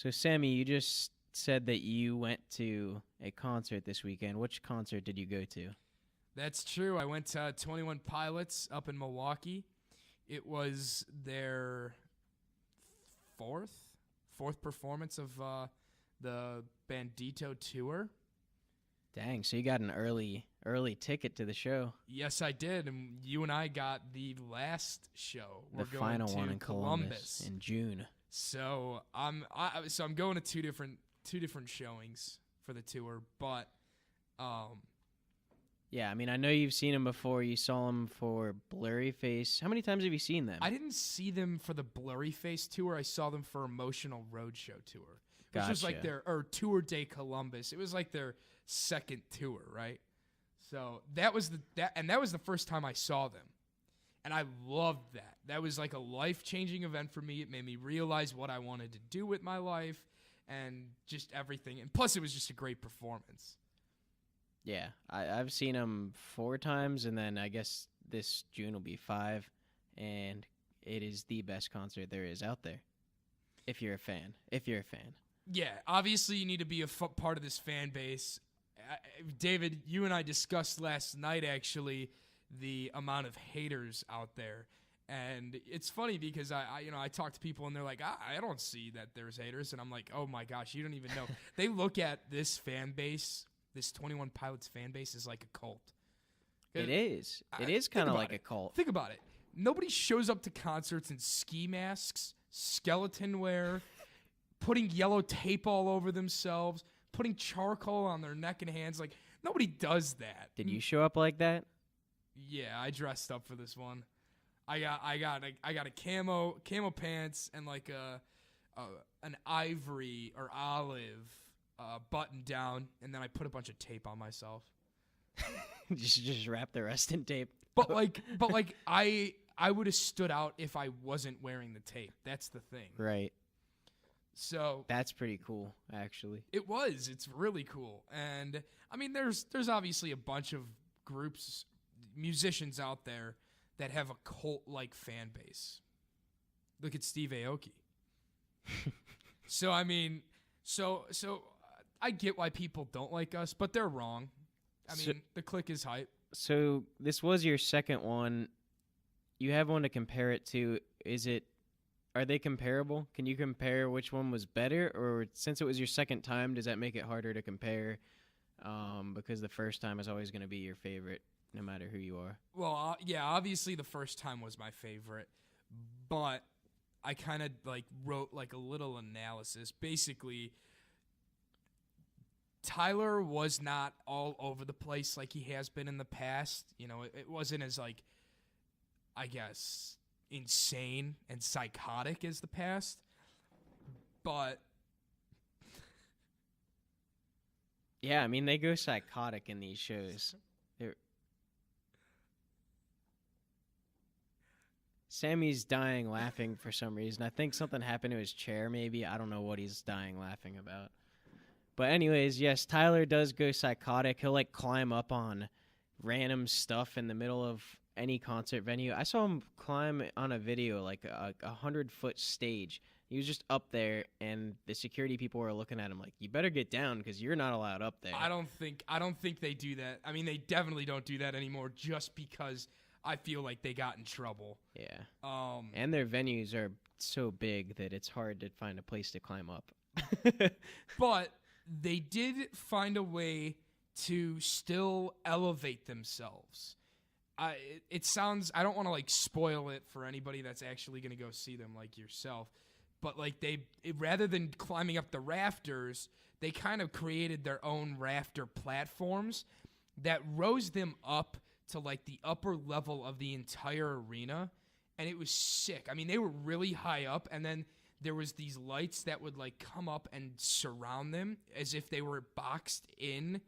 So, Sammy, you just said that you went to a concert this weekend. Which concert did you go to? That's true. I went to 21 Pilots up in Milwaukee. It was their fourth performance of the Bandito tour. Dang, so you got an early ticket to the show. Yes, I did, and you and I got the last show. The final one in Columbus in June. So I'm going to two different showings for the tour, but yeah, I mean, I know you've seen them before. You saw them for Blurry Face. How many times have you seen them? I didn't see them for the Blurry Face tour. I saw them for Emotional Roadshow tour, which was like their Tour de Columbus. It was like their second tour, right? So that was the first time I saw them, and I loved that. That was like a life-changing event for me. It made me realize what I wanted to do with my life and just everything. And plus, it was just a great performance. Yeah, I've seen them 4 times, and then I guess this June will be 5, and it is the best concert there is out there. If you're a fan. Yeah, obviously you need to be a part of this fan base. David, you and I discussed last night, actually, the amount of haters out there. And it's funny because I talk to people and they're like, I don't see that there's haters. And I'm like, oh my gosh, you don't even know. They look at this fan base, this 21 Pilots fan base, is like a cult. It is. It is kind of like a cult. Think about it. Nobody shows up to concerts in ski masks, skeleton wear, putting yellow tape all over themselves, putting charcoal on their neck and hands. Like, nobody does that. Did you show up like that? Yeah, I dressed up for this one. I got a camo pants and like an ivory or olive button down, and then I put a bunch of tape on myself. just wrap the rest in tape. But I would have stood out if I wasn't wearing the tape. That's the thing. Right. So that's pretty cool, actually. It was. It's really cool. And I mean, there's obviously a bunch of groups, musicians out there that have a cult-like fan base. Look at Steve Aoki. So I mean, so I get why people don't like us, but they're wrong. I mean, the clique is hype. So this was your second one. You have one to compare it to. Are they comparable? Can you compare which one was better? Or since it was your second time, does that make it harder to compare? Because the first time is always going to be your favorite, no matter who you are. Well, yeah, obviously the first time was my favorite, but I kind of wrote like a little analysis. Basically, Tyler was not all over the place like he has been in the past. You know, it wasn't as I guess, insane and psychotic as the past, but yeah, I mean, they go psychotic in these shows. Sammy's dying laughing for some reason. I think something happened to his chair, maybe. I don't know what he's dying laughing about. But anyways, yes, Tyler does go psychotic. He'll climb up on random stuff in the middle of any concert venue. I saw him climb on a video like a 100-foot stage. He was just up there, and the security people were looking at him like, "You better get down because you're not allowed up there." I don't think they do that. I mean, they definitely don't do that anymore, just because I feel like they got in trouble. Yeah. And their venues are so big that it's hard to find a place to climb up. But they did find a way to still elevate themselves. It sounds, I don't want to spoil it for anybody that's actually going to go see them like yourself, but rather than climbing up the rafters, they kind of created their own rafter platforms that rose them up to the upper level of the entire arena, and it was sick. I mean, they were really high up, and then there was these lights that would come up and surround them as if they were boxed in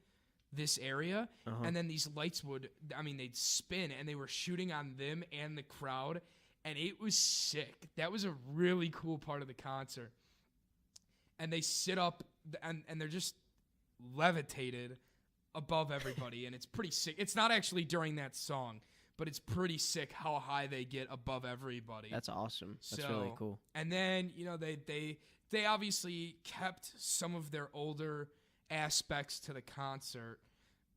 this area, and then these lights they'd spin, and they were shooting on them and the crowd, and it was sick. That was a really cool part of the concert. And they sit up, and they're just levitated above everybody, and it's pretty sick. It's not actually during that song, but it's pretty sick how high they get above everybody. That's awesome. That's really cool. And then, they obviously kept some of their older aspects to the concert,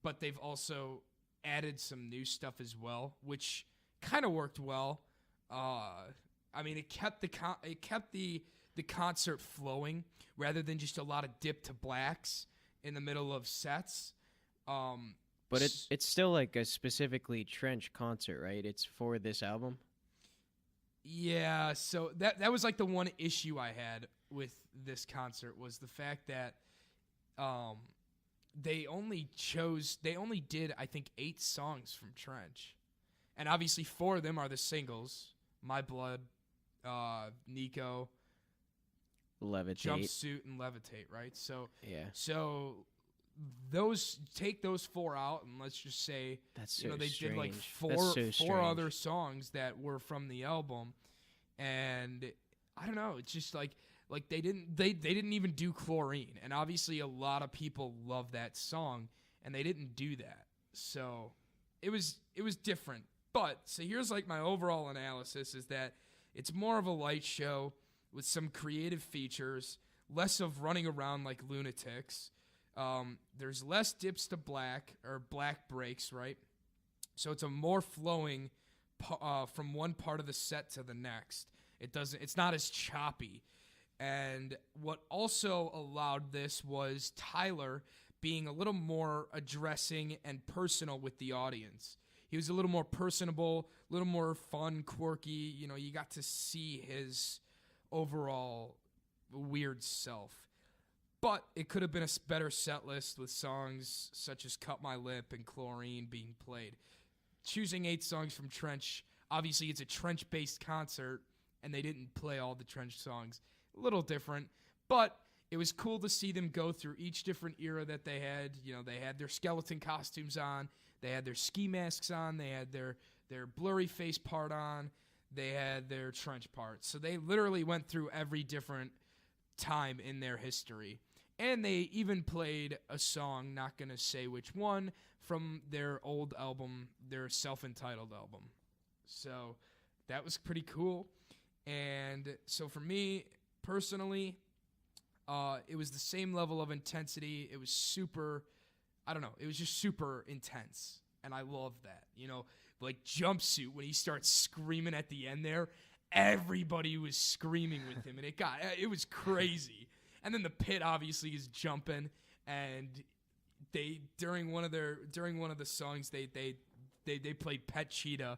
but they've also added some new stuff as well, which kind of worked well. I mean, it kept the concert flowing rather than just a lot of dip to blacks in the middle of sets. But it's still like a specifically Trench concert, right? It's for this album. Yeah, so that was like the one issue I had with this concert was the fact that they only did I think 8 songs from Trench. And obviously 4 of them are the singles. My Blood, Nico, Levitate, Jumpsuit, and Levitate, right? So yeah. So take those 4 out, and let's just say That's so they strange. did like That's so four strange. other songs that were from the album, and I don't know. It's just like they didn't even do Chlorine, and obviously a lot of people love that song, and they didn't do that. So it was different. But so here's like my overall analysis is that it's more of a light show with some creative features, less of running around like lunatics. There's less dips to black or black breaks, right? So it's a more flowing from one part of the set to the next. It's not as choppy. And what also allowed this was Tyler being a little more addressing and personal with the audience. He was a little more personable, a little more fun, quirky. You got to see his overall weird self. But it could have been a better set list with songs such as Cut My Lip and Chlorine being played. Choosing 8 songs from Trench, obviously it's a Trench-based concert, and they didn't play all the Trench songs. A little different, but it was cool to see them go through each different era that they had. They had their skeleton costumes on, they had their ski masks on, they had their blurry face part on, they had their Trench part. So they literally went through every different time in their history. And they even played a song, not going to say which one, from their old album, their self-entitled album. So that was pretty cool. And so for me, personally, it was the same level of intensity. It was super, I don't know, it was just super intense. And I love that. Like Jumpsuit, when he starts screaming at the end there, everybody was screaming with him. And it was crazy. And then the pit obviously is jumping, and during one of the songs they played Pet Cheetah,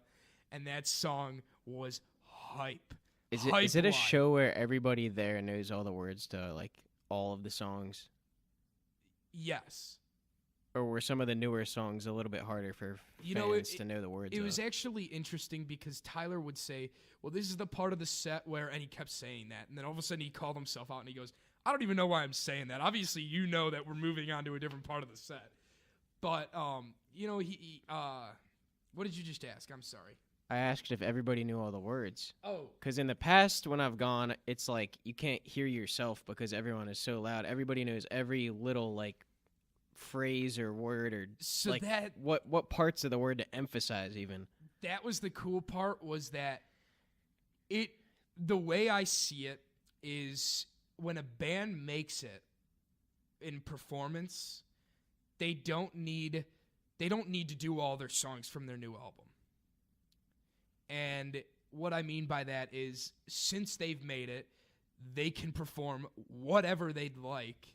and that song was hype. Is it a show where everybody there knows all the words to like all of the songs? Yes. Or were some of the newer songs a little bit harder for fans to know the words It of? was actually interesting because Tyler would say, well, this is the part of the set where, and he kept saying that, and then all of a sudden he called himself out and he goes, I don't even know why I'm saying that. Obviously, that we're moving on to a different part of the set. But, what did you just ask? I'm sorry. I asked if everybody knew all the words. Oh. Because in the past, when I've gone, it's like you can't hear yourself because everyone is so loud. Everybody knows every little, like, phrase or word or, so like, what parts of the word to emphasize even. That was the cool part, was that the way I see it is when a band makes it in performance, they don't need to do all their songs from their new album. And what I mean by that is, since they've made it, they can perform whatever they'd like,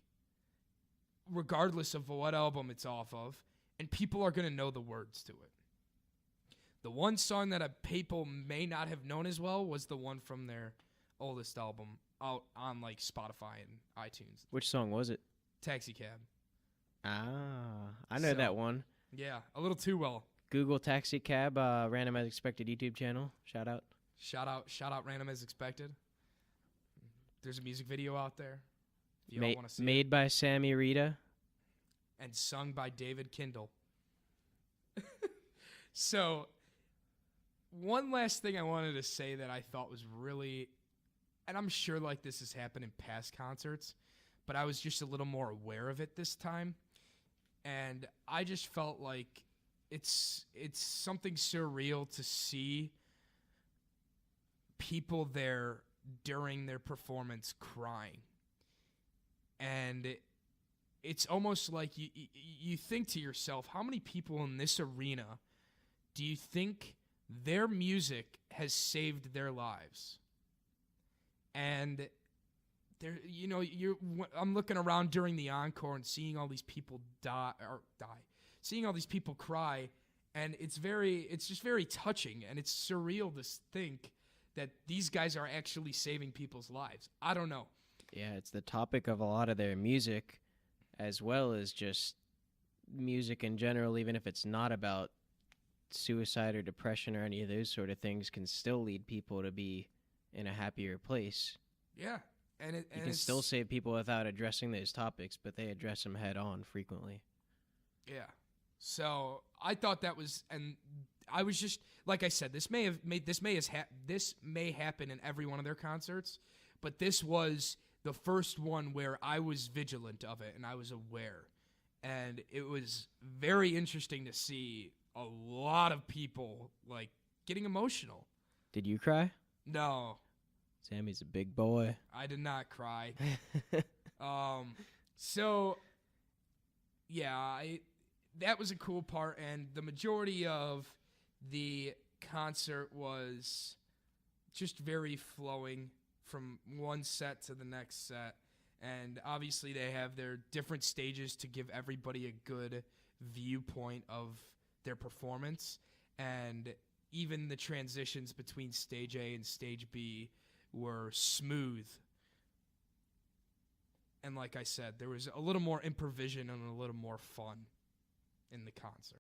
regardless of what album it's off of, and people are going to know the words to it. The one song that people may not have known as well was the one from their oldest album out on like Spotify and iTunes. Which song was it? Taxi Cab. Ah, I know that one. Yeah, a little too well. Google Taxi Cab, Random as Expected YouTube channel. Shout out. Shout out Random as Expected. There's a music video out there. If you all want to see made by Sammy Rita. And sung by David Kindle. So, one last thing I wanted to say that I thought was really, and I'm sure like this has happened in past concerts, but I was just a little more aware of it this time. And I just felt like it's something surreal to see people there during their performance crying. And it's almost like you think to yourself, how many people in this arena do you think their music has saved their lives? And there, I'm looking around during the encore and seeing all these people seeing all these people cry, and it's just very touching, and it's surreal to think that these guys are actually saving people's lives. I don't know. Yeah, it's the topic of a lot of their music, as well as just music in general, even if it's not about suicide or depression or any of those sort of things, can still lead people to be in a happier place. Yeah. And you can still save people without addressing those topics, but they address them head on frequently. Yeah. So I thought that was, and I was just, like I said, this may happen in every one of their concerts, but this was the first one where I was vigilant of it and I was aware. And it was very interesting to see a lot of people like getting emotional. Did you cry? No. Sammy's a big boy. I did not cry. So yeah, that was a cool part, and the majority of the concert was just very flowing from one set to the next set. And obviously they have their different stages to give everybody a good viewpoint of their performance. And even the transitions between stage A and stage B were smooth. And like I said, there was a little more improvisation and a little more fun in the concert.